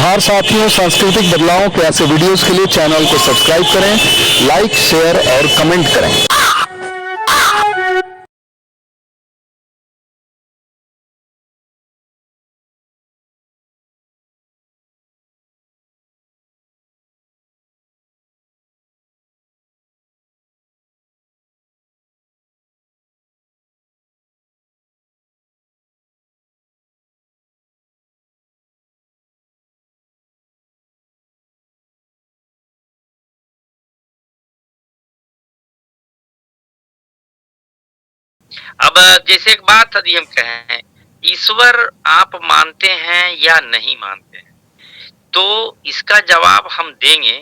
आभार साथियों। सांस्कृतिक बदलावों के ऐसे वीडियोस के लिए चैनल को सब्सक्राइब करें, लाइक, शेयर और कमेंट करें। अब जैसे एक बात यदि हम कहें, ईश्वर आप मानते हैं या नहीं मानते हैं, तो इसका जवाब हम देंगे।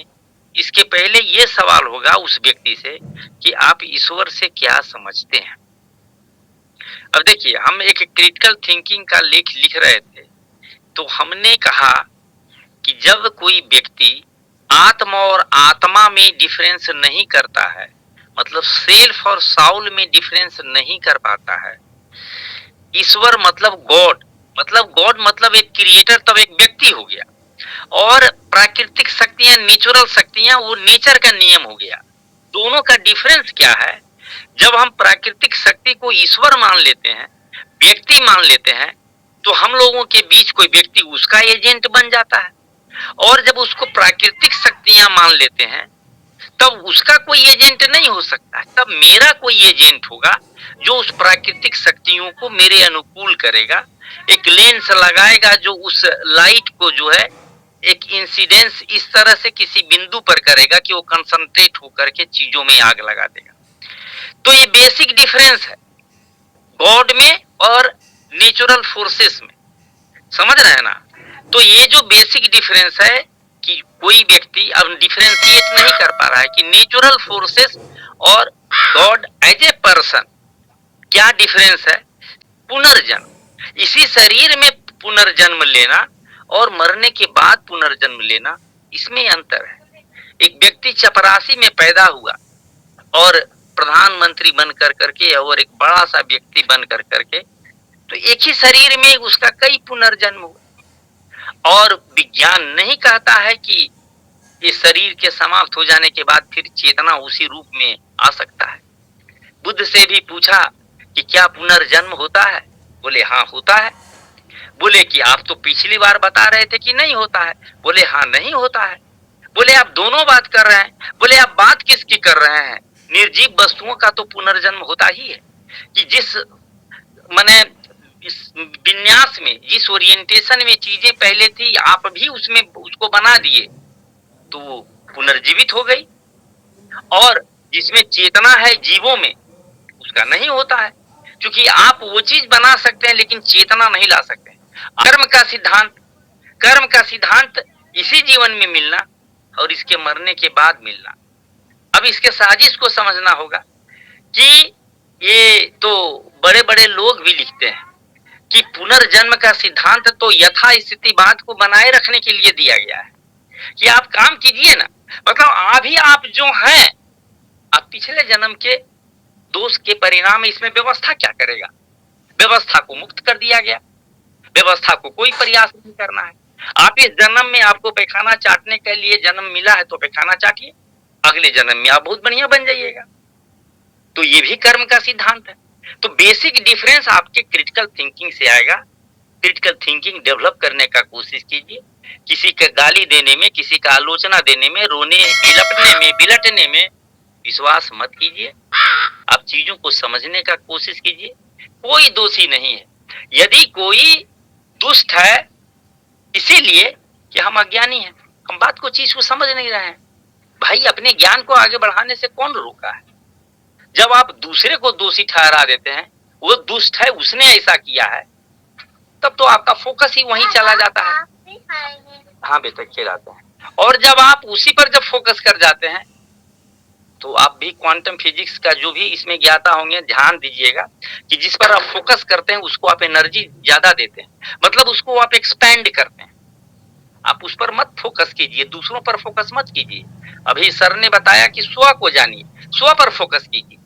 इसके पहले ये सवाल होगा उस व्यक्ति से कि आप ईश्वर से क्या समझते हैं। अब देखिए, हम एक क्रिटिकल थिंकिंग का लेख लिख रहे थे, तो हमने कहा कि जब कोई व्यक्ति आत्मा और आत्मा में डिफरेंस नहीं करता है, मतलब सेल्फ और साउल में डिफरेंस नहीं कर पाता है, ईश्वर मतलब गॉड, मतलब एक क्रिएटर, तब एक व्यक्ति हो गया। और प्राकृतिक शक्तियां, नेचुरल शक्तियां, वो नेचर का नियम हो गया। दोनों का डिफरेंस क्या है? जब हम प्राकृतिक शक्ति को ईश्वर मान लेते हैं, व्यक्ति मान लेते हैं, तो हम लोगों के बीच कोई व्यक्ति उसका एजेंट बन जाता है। और जब उसको प्राकृतिक शक्तियां मान लेते हैं, तब उसका कोई एजेंट नहीं हो सकता। तब मेरा कोई एजेंट होगा जो उस प्राकृतिक शक्तियों को मेरे अनुकूल करेगा, एक लेंस लगाएगा जो उस लाइट को जो है एक इंसिडेंस इस तरह से किसी बिंदु पर करेगा कि वो कंसंट्रेट होकर के चीजों में आग लगा देगा। तो ये बेसिक डिफरेंस है गॉड में और नेचुरल फोर्सेस में, समझ रहे हैं ना? तो ये जो बेसिक डिफरेंस है कि कोई व्यक्ति अब डिफरेंशिएट नहीं कर पा रहा है कि नेचुरल फोर्सेस और गॉड एज ए पर्सन क्या डिफरेंस है। पुनर्जन्म, इसी शरीर में पुनर्जन्म लेना और मरने के बाद पुनर्जन्म लेना, इसमें अंतर है। एक व्यक्ति चपरासी में पैदा हुआ और प्रधानमंत्री बन कर करके और एक बड़ा सा व्यक्ति बन कर करके, तो एक ही शरीर में उसका कई पुनर्जन्म हुआ। और विज्ञान नहीं कहता है कि इस शरीर के समाप्त हो जाने के बाद फिर चेतना उसी रूप में आ सकता है। बुद्ध से भी पूछा कि क्या पुनर्जन्म होता है? बोले हाँ होता है। बोले कि आप तो पिछली बार बता रहे थे कि नहीं होता है। बोले हाँ नहीं होता है। बोले आप दोनों बात कर रहे हैं। बोले आप बात किसकी कर रहे हैं? निर्जीव वस्तुओं का तो पुनर्जन्म होता ही है कि जिस माने इस विन्यास में, जिस ओरिएंटेशन में चीजें पहले थी, आप भी उसमें उसको बना दिए तो वो पुनर्जीवित हो गई। और जिसमें चेतना है जीवों में, उसका नहीं होता है, क्योंकि आप वो चीज बना सकते हैं लेकिन चेतना नहीं ला सकते। कर्म का सिद्धांत इसी जीवन में मिलना और इसके मरने के बाद मिलना। अब इसके साजिश को समझना होगा कि ये तो बड़े बड़े लोग भी लिखते हैं कि पुनर्जन्म का सिद्धांत तो यथास्थितिवाद को बनाए रखने के लिए दिया गया है कि आप काम कीजिए ना, मतलब अभी आप जो हैं, आप पिछले जन्म के दोष के परिणाम इसमें व्यवस्था क्या करेगा? व्यवस्था को मुक्त कर दिया गया, व्यवस्था को कोई प्रयास नहीं करना है। आप इस जन्म में आपको पैखाना चाटने के लिए जन्म मिला है तो पैखाना चाटिए, अगले जन्म में आप बहुत बढ़िया बन जाइएगा। तो ये भी कर्म का सिद्धांत है। तो बेसिक डिफरेंस आपके क्रिटिकल थिंकिंग से आएगा। क्रिटिकल थिंकिंग डेवलप करने का कोशिश कीजिए। किसी का गाली देने में, किसी का आलोचना देने में, रोने, बिलपने में, बिलटने में विश्वास मत कीजिए। आप चीजों को समझने का कोशिश कीजिए। कोई दोषी नहीं है। यदि कोई दुष्ट है इसीलिए कि हम अज्ञानी हैं, हम बात को, चीज को समझ नहीं रहे हैं। भाई, अपने ज्ञान को आगे बढ़ाने से कौन रोका है? जब आप दूसरे को दोषी ठहरा देते हैं, वो दुष्ट है, उसने ऐसा किया है, तब तो आपका फोकस ही वहीं चला जाता है। हाँ बेटा, खिलाते हैं। और जब आप उसी पर जब फोकस कर जाते हैं, तो आप भी क्वांटम फिजिक्स का जो भी इसमें ज्ञाता होंगे, ध्यान दीजिएगा कि जिस पर आप फोकस करते हैं उसको आप एनर्जी ज्यादा देते हैं, मतलब उसको आप एक्सपेंड करते हैं। आप उस पर मत फोकस कीजिए, दूसरों पर फोकस मत कीजिए। अभी सर ने बताया कि स्व को जानिए, स्व पर फोकस कीजिए।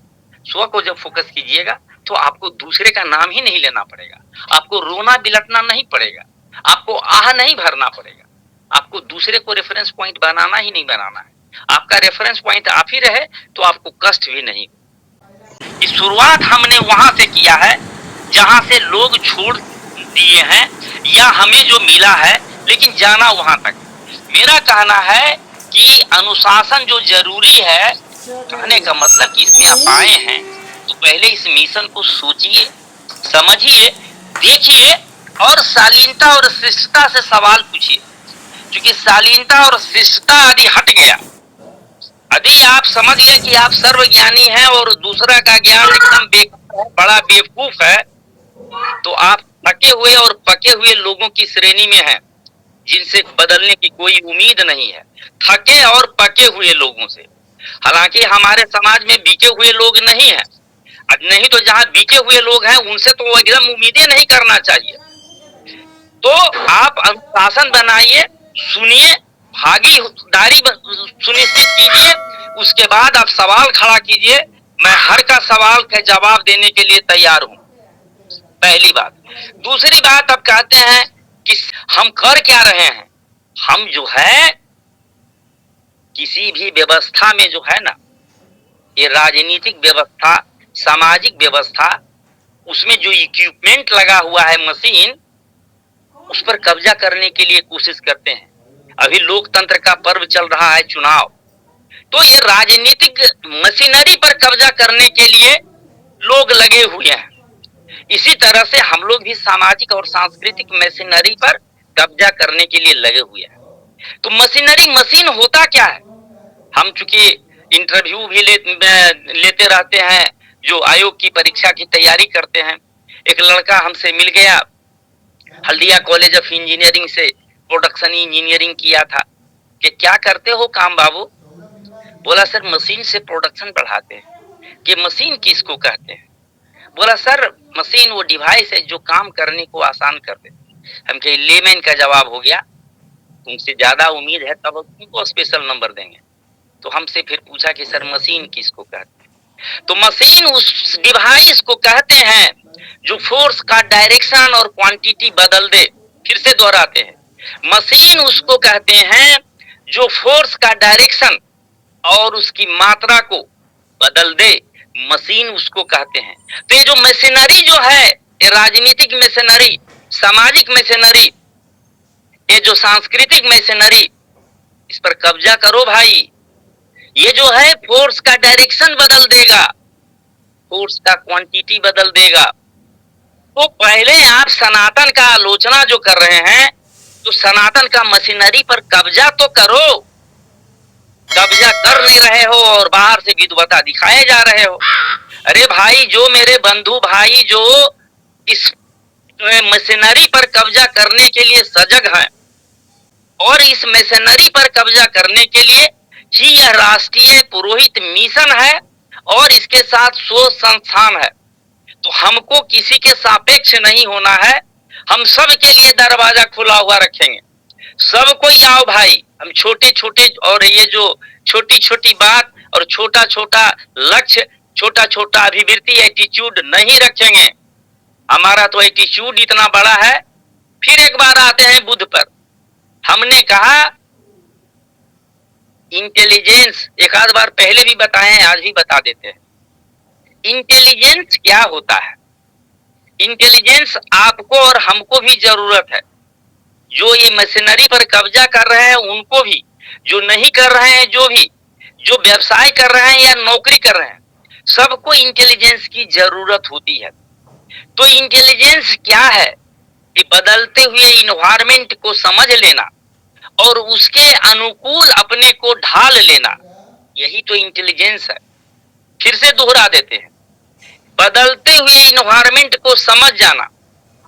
स्व को जब फोकस कीजिएगा तो आपको दूसरे का नाम ही नहीं लेना पड़ेगा, आपको रोना बिलटना नहीं पड़ेगा, आपको आह नहीं भरना पड़ेगा। आपको दूसरे को रेफरेंस पॉइंट बनाना ही नहीं बनाना है। आपका रेफरेंस पॉइंट आप ही रहे तो आपको कष्ट भी नहीं। कि शुरुआत हमने वहां से किया है जहां से लोग छोड़ दिए हैं या हमें जो मिला है, लेकिन जाना वहां तक। मेरा कहना है कि अनुशासन जो जरूरी है, कहने का मतलब कि इसमें आप आए हैं तो पहले इस मिशन को सोचिए, समझिए, देखिए और शालीनता और शिष्टता से सवाल पूछिए। क्योंकि शालीनता और शिष्टता यदि हट गया, यदि आप समझ गए कि आप सर्वज्ञानी हैं और दूसरा का ज्ञान एकदम बड़ा बेवकूफ है, तो आप थके हुए और पके हुए लोगों की श्रेणी में हैं, जिनसे बदलने की कोई उम्मीद नहीं है। थके और पके हुए लोगों से। हालांकि हमारे समाज में बिके हुए लोग नहीं है, नहीं तो जहां बिके हुए लोग हैं उनसे तो एकदम उम्मीदें नहीं करना चाहिए। तो आप अनुशासन बनाइए, सुनिए, भागीदारी सुनिश्चित कीजिए, उसके बाद आप सवाल खड़ा कीजिए। मैं हर का सवाल का जवाब देने के लिए तैयार हूं, पहली बात। दूसरी बात, आप कहते हैं कि हम कर क्या रहे हैं। हम जो है किसी भी व्यवस्था में जो है ना, ये राजनीतिक व्यवस्था, सामाजिक व्यवस्था, उसमें जो इक्विपमेंट लगा हुआ है, मशीन, उस पर कब्जा करने के लिए कोशिश करते हैं। अभी लोकतंत्र का पर्व चल रहा है, चुनाव, तो ये राजनीतिक मशीनरी पर कब्जा करने के लिए लोग लगे हुए हैं। इसी तरह से हम लोग भी सामाजिक और सांस्कृतिक मशीनरी पर कब्जा करने के लिए लगे हुए हैं। तो मशीनरी, मशीन होता क्या है? हम चूंकि इंटरव्यू भी लेते रहते हैं, जो आयोग की परीक्षा की तैयारी करते हैं। एक लड़का हमसे मिल गया, हल्दिया कॉलेज ऑफ इंजीनियरिंग से प्रोडक्शन इंजीनियरिंग किया था। कि क्या करते हो काम बाबू? बोला सर मशीन से प्रोडक्शन बढ़ाते हैं। कि मशीन किसको कहते हैं? बोला सर मशीन वो डिवाइस है जो काम करने को आसान कर दे। हम कहे लेमैन का जवाब हो गया, तुमसे ज्यादा उम्मीद है तब तुमको स्पेशल नंबर देंगे। तो हमसे फिर पूछा कि सर मशीन किसको कहते हैं? तो मशीन उस डिवाइस को कहते हैं जो फोर्स का डायरेक्शन और क्वांटिटी बदल दे। फिर से दोहराते हैं, मशीन उसको कहते हैं जो फोर्स का डायरेक्शन और उसकी मात्रा को बदल दे, मशीन उसको कहते हैं। तो ये जो मशीनरी जो है, ये राजनीतिक मशीनरी, सामाजिक मशीनरी, ये जो सांस्कृतिक मशीनरी, इस पर कब्जा करो भाई। ये जो है फोर्स का डायरेक्शन बदल देगा, फोर्स का क्वांटिटी बदल देगा। तो पहले आप सनातन का आलोचना जो कर रहे हैं, तो सनातन का मशीनरी पर कब्जा तो करो। कब्जा कर नहीं रहे हो और बाहर से विद्वता दिखाए जा रहे हो। अरे भाई, जो मेरे बंधु भाई जो इस मशीनरी पर कब्जा करने के लिए सजग हैं और इस मशीनरी पर कब्जा करने के लिए ही यह राष्ट्रीय पुरोहित मिशन है और इसके साथ शोध संस्थान है, तो हमको किसी के सापेक्ष नहीं होना है। हम सब के लिए दरवाजा खुला हुआ रखेंगे। सबको आओ भाई, हम छोटे छोटे और ये जो छोटी छोटी बात और छोटा छोटा लक्ष्य, छोटा छोटा अभिवृत्ति, एटीट्यूड नहीं रखेंगे। हमारा तो एटीट्यूड इतना बड़ा है। फिर एक बार आते हैं बुद्ध पर। हमने कहा इंटेलिजेंस, एक आध बार पहले भी बताए हैं, आज भी बता देते हैं। इंटेलिजेंस क्या होता है? इंटेलिजेंस आपको और हमको भी जरूरत है। जो ये मशीनरी पर कब्जा कर रहे हैं उनको भी, जो नहीं कर रहे हैं, जो भी जो व्यवसाय कर रहे हैं या नौकरी कर रहे हैं, सबको इंटेलिजेंस की जरूरत होती है। तो इंटेलिजेंस क्या है? कि बदलते हुए इन्वायरमेंट को समझ लेना और उसके अनुकूल अपने को ढाल लेना, यही तो इंटेलिजेंस है। फिर से दोहरा देते हैं, बदलते हुए इन्वायरमेंट को समझ जाना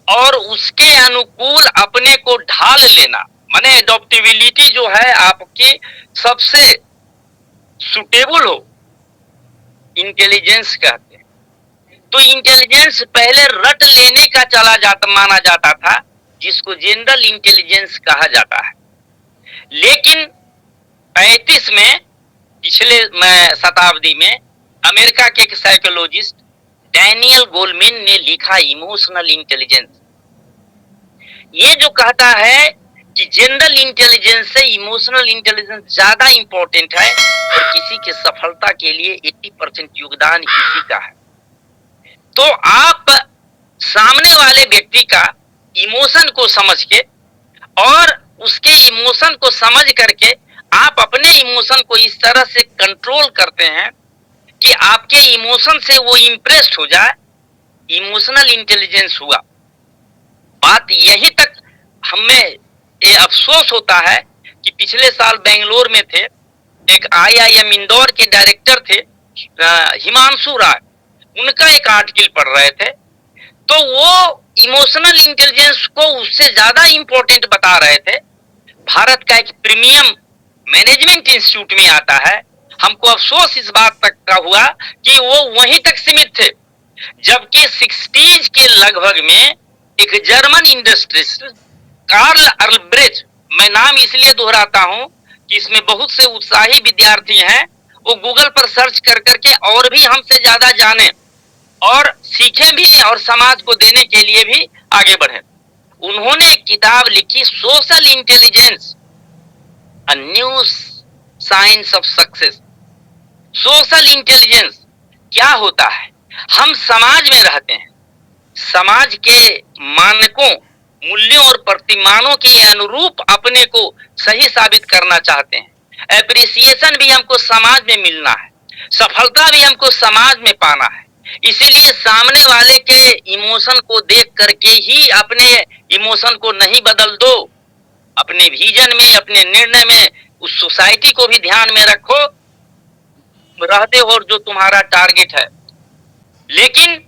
और उसके अनुकूल अपने को ढाल लेना, माने एडॉप्टेबिलिटी जो है आपकी सबसे सुटेबल हो, इंटेलिजेंस कहते हैं। तो इंटेलिजेंस पहले रट लेने का माना जाता था, जिसको जनरल इंटेलिजेंस कहा जाता है। लेकिन 35 में, पिछले शताब्दी में, अमेरिका के एक साइकोलॉजिस्ट डैनियल गोलमैन ने लिखा इमोशनल इंटेलिजेंस। ये जो कहता है कि जनरल इंटेलिजेंस से इमोशनल इंटेलिजेंस ज्यादा इंपॉर्टेंट है और किसी के सफलता के लिए 80% योगदान इसी का है। तो आप सामने वाले व्यक्ति का इमोशन को समझ के और उसके इमोशन को समझ करके आप अपने इमोशन को इस तरह से कंट्रोल करते हैं कि आपके इमोशन से वो इम्प्रेस्ड हो जाए, इमोशनल इंटेलिजेंस हुआ। बात यही तक हमें ये अफसोस होता है कि पिछले साल बेंगलोर में थे, एक IIM इंदौर के डायरेक्टर थे हिमांशु राय, उनका एक आर्टिकल पढ़ रहे थे, तो वो इमोशनल इंटेलिजेंस को उससे ज्यादा इंपॉर्टेंट बता रहे थे। भारत का एक प्रीमियम मैनेजमेंट इंस्टीट्यूट में आता है। हमको अफसोस इस बात तक का हुआ कि वो वहीं तक सीमित थे, जबकि 60s के लगभग में एक जर्मन इंडस्ट्रिस्ट कार्ल अर्लब्रेच, मैं नाम इसलिए दोहराता हूं कि इसमें बहुत से उत्साही विद्यार्थी हैं, वो गूगल पर सर्च कर करके और भी हमसे ज्यादा जाने और सीखें भी और समाज को देने के लिए भी आगे बढ़े। उन्होंने एक किताब लिखी, social intelligence, a new science of success. Social intelligence क्या होता है? हम समाज में रहते हैं, समाज के मानकों, मूल्यों और प्रतिमानों के अनुरूप अपने को सही साबित करना चाहते हैं। एप्रिसिएशन भी हमको समाज में मिलना है, सफलता भी हमको समाज में पाना है। इसीलिए सामने वाले के इमोशन को देख करके ही अपने इमोशन को नहीं बदल दो, अपने विजन में, अपने निर्णय में उस सोसाइटी को भी ध्यान में रखो, रहते हो जो तुम्हारा टारगेट है। लेकिन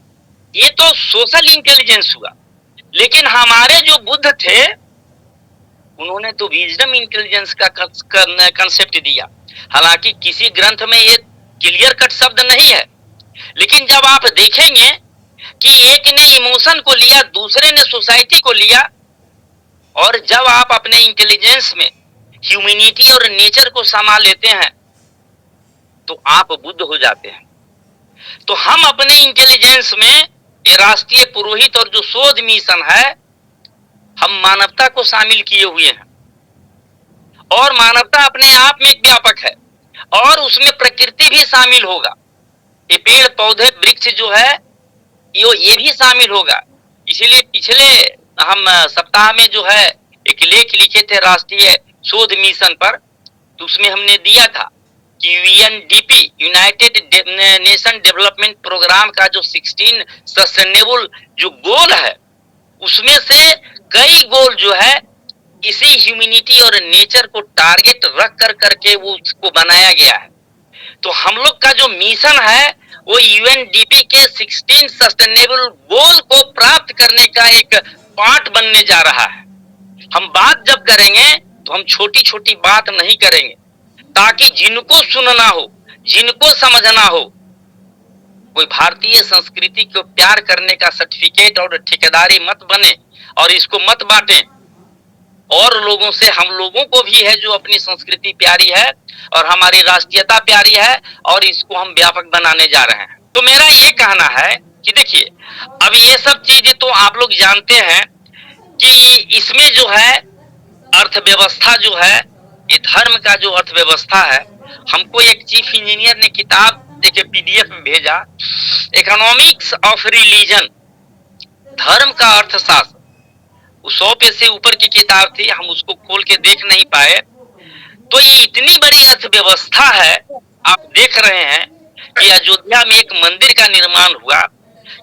ये तो सोशल इंटेलिजेंस हुआ, लेकिन हमारे जो बुद्ध थे उन्होंने तो विजडम इंटेलिजेंस का कंसेप्ट दिया। हालांकि किसी ग्रंथ में ये क्लियर कट शब्द नहीं है, लेकिन जब आप देखेंगे कि एक ने इमोशन को लिया, दूसरे ने सोसाइटी को लिया, और जब आप अपने इंटेलिजेंस में ह्यूमैनिटी और नेचर को समा लेते हैं तो आप बुद्ध हो जाते हैं। तो हम अपने इंटेलिजेंस में ये राष्ट्रीय पुरोहित और जो शोध मिशन है, हम मानवता को शामिल किए हुए हैं, और मानवता अपने आप में एक व्यापक है और उसमें प्रकृति भी शामिल होगा। ये पेड़ पौधे वृक्ष जो है ये भी शामिल होगा। इसीलिए पिछले हम सप्ताह में जो है एक लेख लिखे थे राष्ट्रीय शोध मिशन पर, तो उसमें हमने दिया था कि UNDP, United Nation Development Programme का जो 16 सस्टेनेबल जो गोल है, उसमें से कई गोल जो है इसी ह्यूमैनिटी और नेचर को टारगेट रख कर करके वो उसको बनाया गया है। तो हम लोग का जो मिशन है वो UNDP के 16 सस्टेनेबल गोल को प्राप्त करने का एक पार्ट बनने जा रहा है। हम बात जब करेंगे तो हम छोटी छोटी बात नहीं करेंगे, ताकि जिनको सुनना हो, जिनको समझना हो, कोई भारतीय संस्कृति को प्यार करने का सर्टिफिकेट और ठेकेदारी मत बने और इसको मत बांटे। और लोगों से, हम लोगों को भी है जो अपनी संस्कृति प्यारी है और हमारी राष्ट्रीयता प्यारी है, और इसको हम व्यापक बनाने जा रहे हैं। तो मेरा ये कहना है कि देखिए, अब ये सब चीजें तो आप लोग जानते हैं कि इसमें जो है अर्थव्यवस्था जो है, ये धर्म का जो अर्थव्यवस्था है, हमको एक चीफ इंजीनियर ने किताब एक PDF में भेजा, इकोनॉमिक्स ऑफ रिलीजन, धर्म का अर्थशास्त्र। 100 पेज से ऊपर की किताब थी, हम उसको खोल के देख नहीं पाए। तो ये इतनी बड़ी अर्थव्यवस्था है, आप देख रहे हैं कि अयोध्या में एक मंदिर का निर्माण हुआ,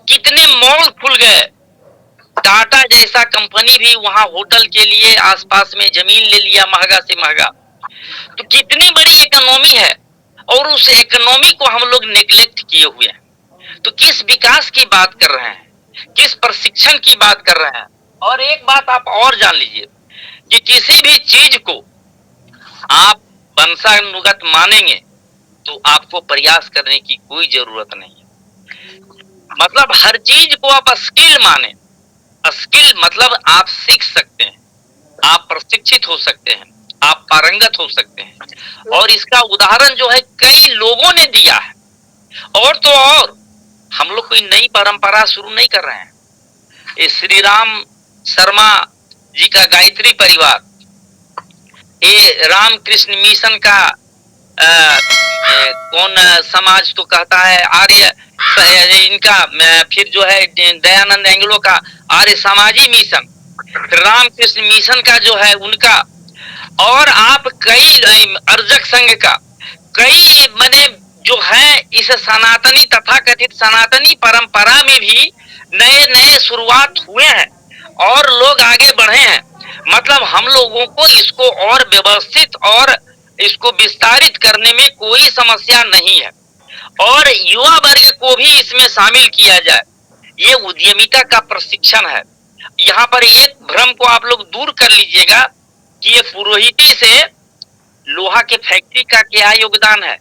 कितने मॉल खुल गए, टाटा जैसा कंपनी भी वहां होटल के लिए आसपास में जमीन ले लिया महंगा से महंगा। तो कितनी बड़ी इकोनॉमी है, और उस इकोनॉमी को हम लोग नेग्लेक्ट किए हुए हैं। तो किस विकास की बात कर रहे हैं, किस प्रशिक्षण की बात कर रहे हैं। और एक बात आप और जान लीजिए कि किसी भी चीज को आप वंशानुगत मानेंगे तो आपको प्रयास करने की कोई जरूरत नहीं है। मतलब हर चीज को आप स्किल माने। स्किल मतलब आप सीख सकते हैं, आप प्रशिक्षित हो सकते हैं, आप पारंगत हो सकते हैं। और इसका उदाहरण जो है कई लोगों ने दिया है। और तो और हम लोग कोई नई परंपरा शुरू नहीं कर रहे हैं। ये श्री राम शर्मा जी का गायत्री परिवार, ये रामकृष्ण मिशन का कौन समाज तो कहता है आर्य, इनका फिर जो है दयानंद एंग्लो का आर्य समाजी मिशन, फिर रामकृष्ण मिशन का जो है उनका, और आप कई अर्जक संघ का, कई मने जो है इस सनातनी तथा कथित सनातनी परंपरा में भी नए नए शुरुआत हुए हैं और लोग आगे बढ़े हैं। मतलब हम लोगों को इसको और व्यवस्थित और इसको विस्तारित करने में कोई समस्या नहीं है और युवा वर्ग को भी इसमें शामिल किया जाए। ये उद्यमिता का प्रशिक्षण है। यहाँ पर एक भ्रम को आप लोग दूर कर लीजिएगा कि ये पुरोहिती से लोहा के फैक्ट्री का क्या योगदान है,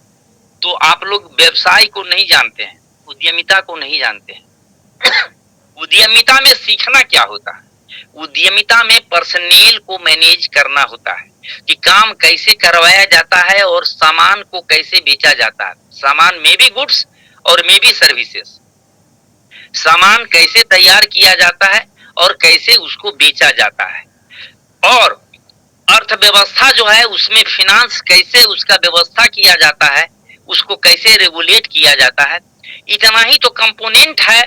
तो आप लोग व्यवसाय को नहीं जानते हैं, उद्यमिता को नहीं जानते हैं। उद्यमिता में सीखना क्या होता है? उद्यमिता में पर्सनेल को मैनेज करना होता है कि काम कैसे करवाया जाता है और सामान को कैसे बेचा जाता है। सामान में भी गुड्स और में भी सर्विसेज। सामान कैसे तैयार किया जाता है और कैसे उसको बेचा जाता है, और अर्थव्यवस्था जो है उसमें फिनांस कैसे उसका व्यवस्था किया जाता है, उसको कैसे रेगुलेट किया जाता है। इतना ही तो कंपोनेंट है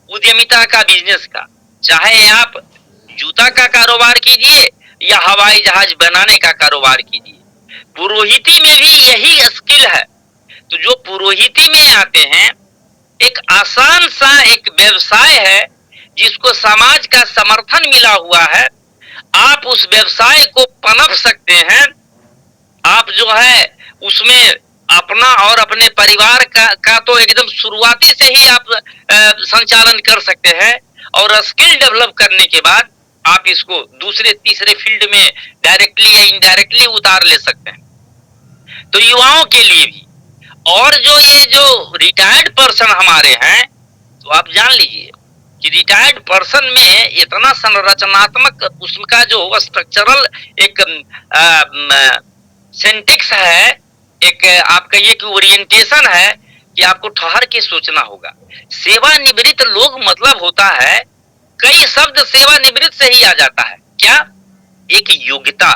उद्यमिता का, बिजनेस का। चाहे आप जूता का कारोबार कीजिए या हवाई जहाज बनाने का कारोबार कीजिए, पुरोहिती में भी यही स्किल है। तो जो पुरोहिती में आते हैं, एक आसान सा एक व्यवसाय है जिसको समाज का समर्थन मिला हुआ है। आप उस व्यवसाय को पनप सकते हैं। आप जो है उसमें अपना और अपने परिवार का तो एकदम शुरुआती से ही आप संचालन कर सकते हैं, और स्किल डेवलप करने के बाद आप इसको दूसरे तीसरे फील्ड में डायरेक्टली या इनडायरेक्टली उतार ले सकते हैं। तो युवाओं के लिए भी, और ये जो रिटायर्ड पर्सन हमारे हैं, तो आप जान लीजिए कि रिटायर्ड पर्सन में इतना संरचनात्मक उसका जो स्ट्रक्चरल एक सिंटेक्स है, एक आप कहिए कि ओरिएंटेशन है कि आपको ठहर के सोचना होगा। सेवानिवृत्त लोग मतलब होता है, कई शब्द सेवानिवृत्त से ही आ जाता है। क्या? एक योग्यता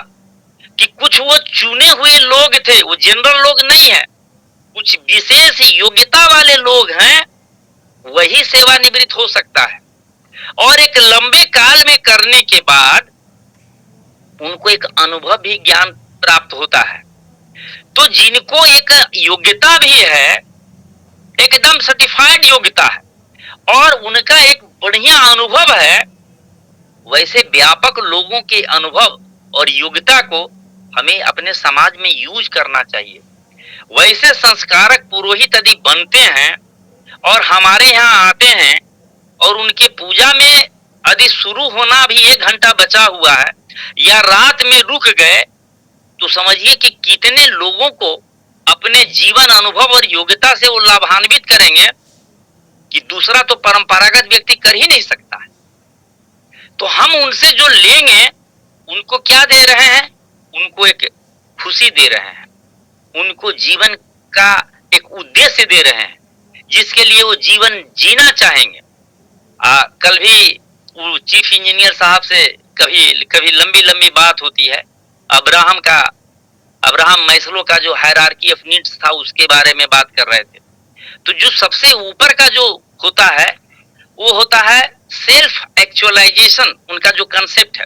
कि कुछ वो चुने हुए लोग थे, वो जनरल लोग नहीं है, कुछ विशेष योग्यता वाले लोग हैं, वही सेवानिवृत्त हो सकता है। और एक लंबे काल में करने के बाद उनको एक अनुभव भी ज्ञान प्राप्त होता है। तो जिनको एक योग्यता भी है, एकदम सर्टिफाइड योग्यता है, और उनका एक बढ़िया अनुभव है, वैसे व्यापक लोगों के अनुभव और योग्यता को हमें अपने समाज में यूज करना चाहिए। वैसे संस्कारक पुरोहित यदि बनते हैं और हमारे यहाँ आते हैं और उनकी पूजा में यदि शुरू होना भी 1 घंटा बचा हुआ है या रात में रुक गए, तो समझिए कि कितने लोगों को अपने जीवन अनुभव और योग्यता से वो लाभान्वित करेंगे कि दूसरा तो परंपरागत व्यक्ति कर ही नहीं सकता है। तो हम उनसे जो लेंगे उनको क्या दे रहे हैं? उनको एक खुशी दे रहे हैं, उनको जीवन का एक उद्देश्य दे रहे हैं जिसके लिए वो जीवन जीना चाहेंगे। कल भी वो चीफ इंजीनियर साहब से कभी लंबी लंबी बात होती है। अब्राहम मैस्लो का जो हायरार्की ऑफ नीड्स था उसके बारे में बात कर रहे थे। तो जो सबसे ऊपर का जो होता है वो होता है सेल्फ एक्चुअलाइजेशन। उनका जो कंसेप्ट है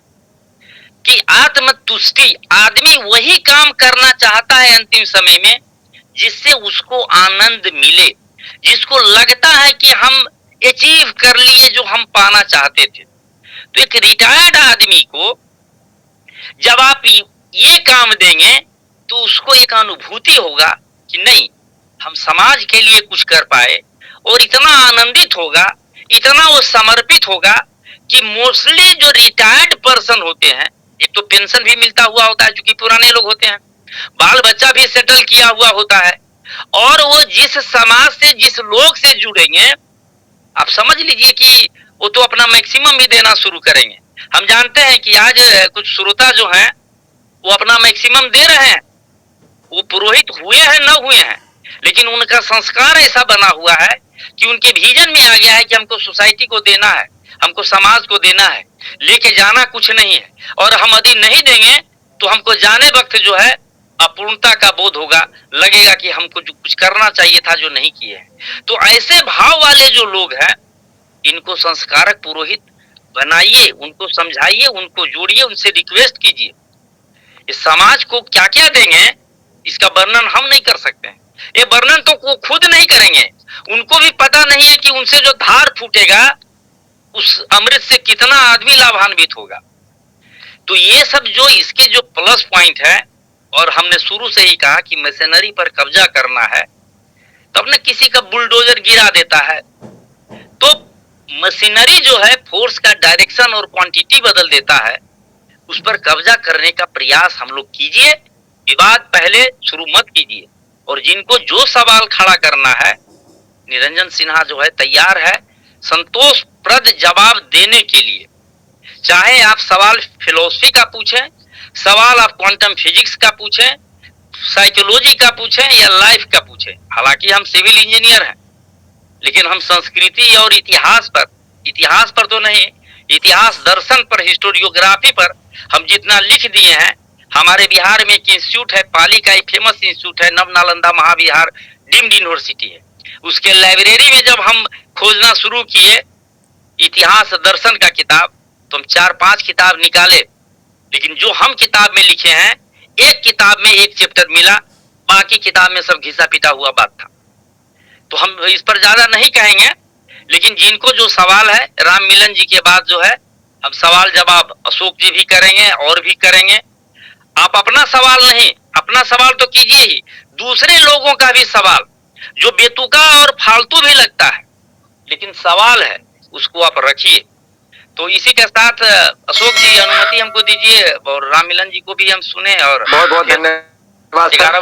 कि आत्मतुष्टि, आदमी वही काम करना चाहता है अंतिम समय में जिससे उसको आनंद मिले, जिसको लगता है कि हम अचीव कर लिए जो हम पाना चाहते थे। तो एक रिटायर्ड आदमी को जब आप ये काम देंगे तो उसको एक अनुभूति होगा कि नहीं, हम समाज के लिए कुछ कर पाए, और इतना आनंदित होगा, इतना वो समर्पित होगा कि मोस्टली जो रिटायर्ड पर्सन होते हैं, एक तो पेंशन भी मिलता हुआ होता है क्योंकि पुराने लोग होते हैं, बाल बच्चा भी सेटल किया हुआ होता है, और वो जिस समाज से जिस लोग से जुड़ेंगे, आप समझ लीजिए कि वो तो अपना मैक्सिमम भी देना शुरू करेंगे। हम जानते हैं कि आज कुछ श्रोता जो हैं वो अपना मैक्सिमम दे रहे हैं, वो पुरोहित हुए हैं न हुए हैं, लेकिन उनका संस्कार ऐसा बना हुआ है कि उनके विजन में आ गया है कि हमको सोसाइटी को देना है, हमको समाज को देना है, लेके जाना कुछ नहीं है, और हम यदि नहीं देंगे तो हमको जाने वक्त जो है अपूर्णता का बोध होगा, लगेगा कि हमको जो कुछ करना चाहिए था जो नहीं किए हैं। तो ऐसे भाव वाले जो लोग हैं, इनको संस्कारक पुरोहित बनाइए, उनको समझाइए, उनको जोड़िए, उनसे रिक्वेस्ट कीजिए। इस समाज को क्या क्या देंगे इसका वर्णन हम नहीं कर सकते हैं, ये वर्णन तो वो खुद नहीं करेंगे। उनको भी पता नहीं है कि उनसे जो धार फूटेगा उस अमृत से कितना आदमी लाभान्वित होगा। तो ये सब जो इसके जो प्लस पॉइंट है, और हमने शुरू से ही कहा कि मशीनरी पर कब्जा करना है, तब न किसी का बुलडोजर गिरा देता है। तो मशीनरी जो है फोर्स का डायरेक्शन और क्वांटिटी बदल देता है, उस पर कब्जा करने का प्रयास हम लोग कीजिए, विवाद पहले शुरू मत कीजिए। और जिनको जो सवाल खड़ा करना है, निरंजन सिन्हा जो है तैयार है संतोषप्रद जवाब देने के लिए। चाहे आप सवाल फिलोसफी का पूछें, सवाल आप क्वांटम फिजिक्स का पूछें, साइकोलॉजी का पूछें या लाइफ का पूछें। हालांकि हम सिविल इंजीनियर हैं, लेकिन हम संस्कृति और इतिहास पर तो नहीं, इतिहास दर्शन पर, हिस्टोरियोग्राफी पर हम जितना लिख दिए हैं। हमारे बिहार में एक इंस्टीट्यूट है, पाली का एक फेमस इंस्टीट्यूट है, नव नालंदा महाविहार डीम्ड यूनिवर्सिटी है। उसके लाइब्रेरी में जब हम खोजना शुरू किए इतिहास दर्शन का किताब, तो हम 4-5 किताब निकाले, लेकिन जो हम किताब में लिखे हैं, एक किताब में एक चैप्टर मिला, बाकी किताब में सब घिसा पिटा हुआ बात था। तो हम इस पर ज्यादा नहीं कहेंगे, लेकिन जिनको जो सवाल है, राम मिलन जी के बाद जो है हम सवाल जवाब अशोक जी भी करेंगे और भी करेंगे। आप अपना सवाल नहीं, अपना सवाल तो कीजिए ही, दूसरे लोगों का भी सवाल जो बेतुका और फालतू भी लगता है, लेकिन सवाल है, उसको आप रखिए। तो इसी के साथ अशोक जी अनुमति हमको दीजिए, और राम मिलन जी को भी हम सुने। और बहुत बहुत धन्यवाद। 11